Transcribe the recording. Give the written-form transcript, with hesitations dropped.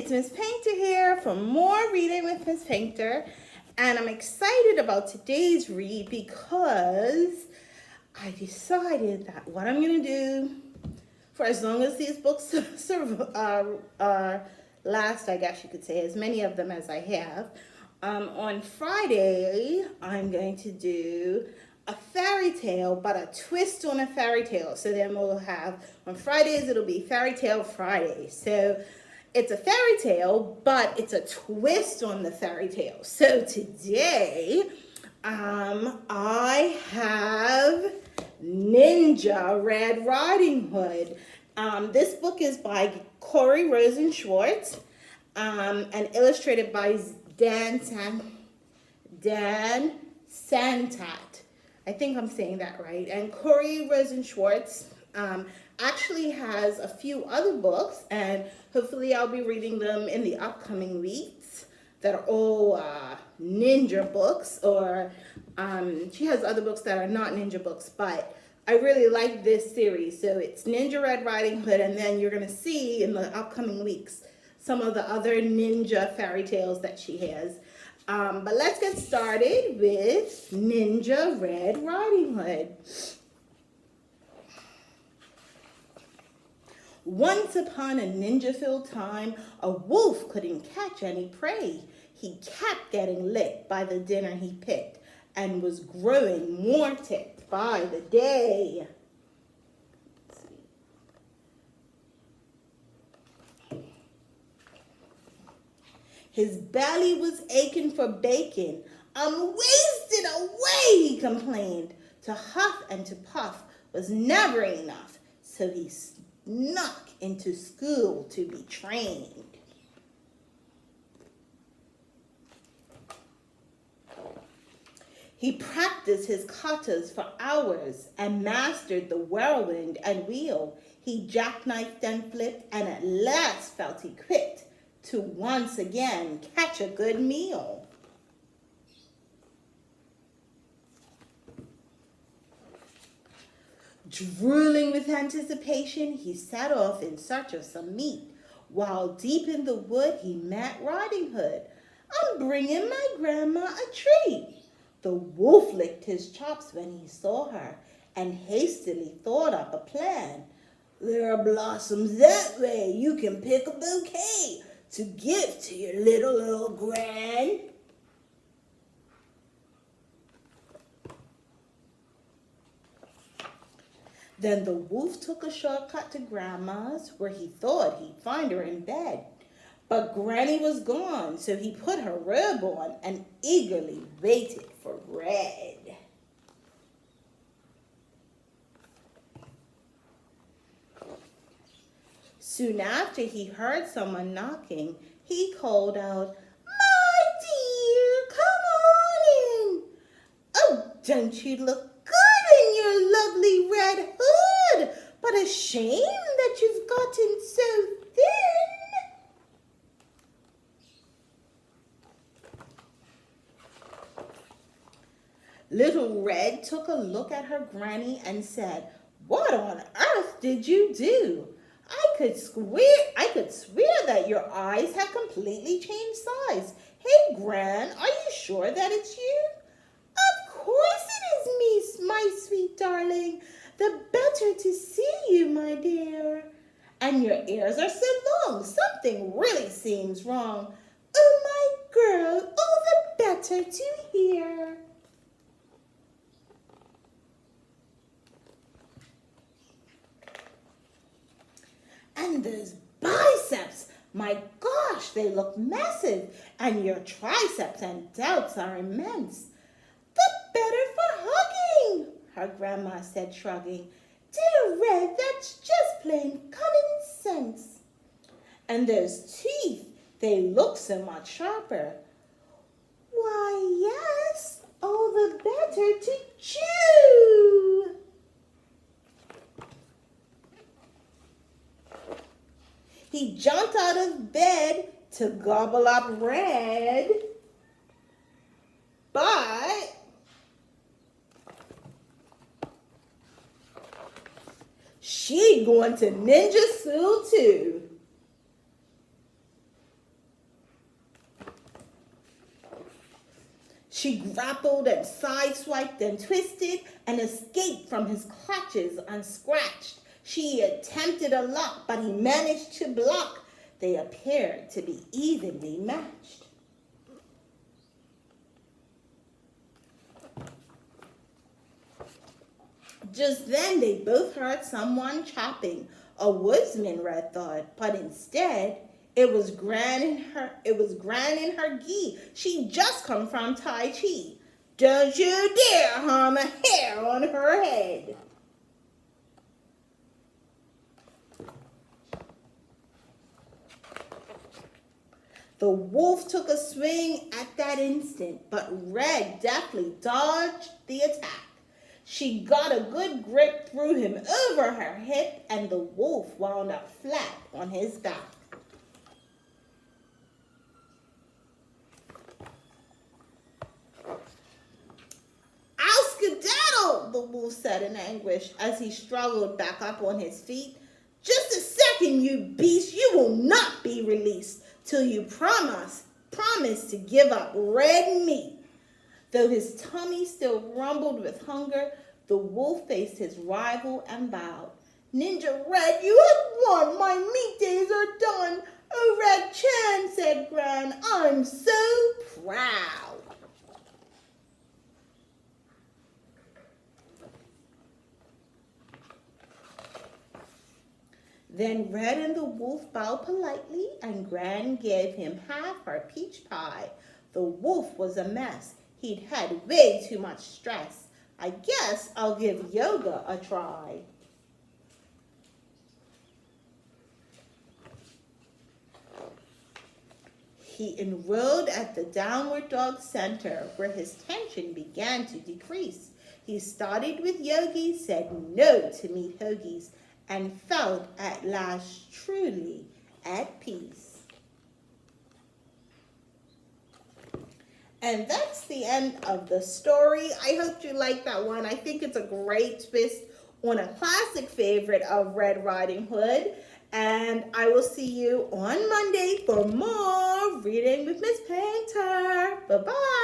it's Miss Paynter here for more Reading with Miss Paynter, and I'm excited about today's read because I decided that what I'm going to do for as long as these books last, I guess you could say, as many of them as I have, on Friday I'm going to do a fairy tale, but a twist on a fairy tale. So then we'll have, on Fridays, it'll be Fairytale Friday. So it's a fairy tale, but it's a twist on the fairy tale. So today, I have Ninja Red Riding Hood. This book is by Corey Rosen Schwartz, and illustrated by Dan Satat. I think I'm saying that right. And Corey Rosen Schwartz actually has a few other books, and hopefully I'll be reading them in the upcoming weeks that are all ninja books, or she has other books that are not ninja books, but I really like this series. So it's Ninja Red Riding Hood, and then you're going to see in the upcoming weeks some of the other ninja fairy tales that she has. But let's get started with Ninja Red Riding Hood. Once upon a ninja-filled time, a wolf couldn't catch any prey. He kept getting licked by the dinner he picked and was growing more ticked by the day. His belly was aching for bacon. I'm wasted away, he complained. To huff and to puff was never enough, so he snuck into school to be trained. He practiced his katas for hours and mastered the whirlwind and wheel. He jackknifed and flipped and at last felt equipped to once again catch a good meal. Drooling with anticipation, he set off in search of some meat. While deep in the wood, he met Riding Hood. I'm bringing my grandma a treat. The wolf licked his chops when he saw her and hastily thought up a plan. There are blossoms that way. You can pick a bouquet to give to your little gran. Then the wolf took a shortcut to Grandma's, where he thought he'd find her in bed. But Granny was gone, so he put her robe on and eagerly waited for Red. Soon after he heard someone knocking, he called out, "My dear, come on in. Oh, don't you look good in your lovely red hood, but a shame that you've gotten so thin." Little Red took a look at her granny and said, "What on earth did you do? I could swear that your eyes have completely changed size. Hey, Gran, are you sure that it's you?" "Of course it is me, my sweet darling. The better to see you, my dear. And your ears are so long. Something really seems wrong. Oh, my girl, all the better to hear." "And those biceps, my gosh, they look massive, and your triceps and delts are immense." "The better for hugging," her grandma said, shrugging. "Dear Red, that's just plain common sense." "And those teeth, they look so much sharper." "Why, yes, all the better to chew." He jumped out of bed to gobble up Red, but she'd gone to ninja school too. She grappled and sideswiped and twisted and escaped from his clutches unscratched. She attempted a lock, but he managed to block. They appeared to be evenly matched. Just then they both heard someone chopping. A woodsman, Red thought, but instead it was Gran in her gi. She just come from Tai Chi. Don't you dare harm a hair on her head. The wolf took a swing at that instant, but Red deftly dodged the attack. She got a good grip through him over her hip, and the wolf wound up flat on his back. "I'll skedaddle," the wolf said in anguish as he struggled back up on his feet. "Just a second, you beast. You will not be released till you promise to give up red meat." Though his tummy still rumbled with hunger, the wolf faced his rival and bowed. "Ninja Red, you have won. My meat days are done." "Oh, Red Chan," said Gran, "I'm so proud." Then Red and the wolf bowed politely, and Gran gave him half her peach pie. The wolf was a mess. He'd had way too much stress. "I guess I'll give yoga a try." He enrolled at the Downward Dog Center, where his tension began to decrease. He started with yogis, said no to meat hoagies, and felt at last truly at peace. And that's the end of the story. I hope you like that one. I think it's a great twist on a classic favorite of Red Riding Hood. And I will see you on Monday for more Reading with Miss Paynter. Bye-bye.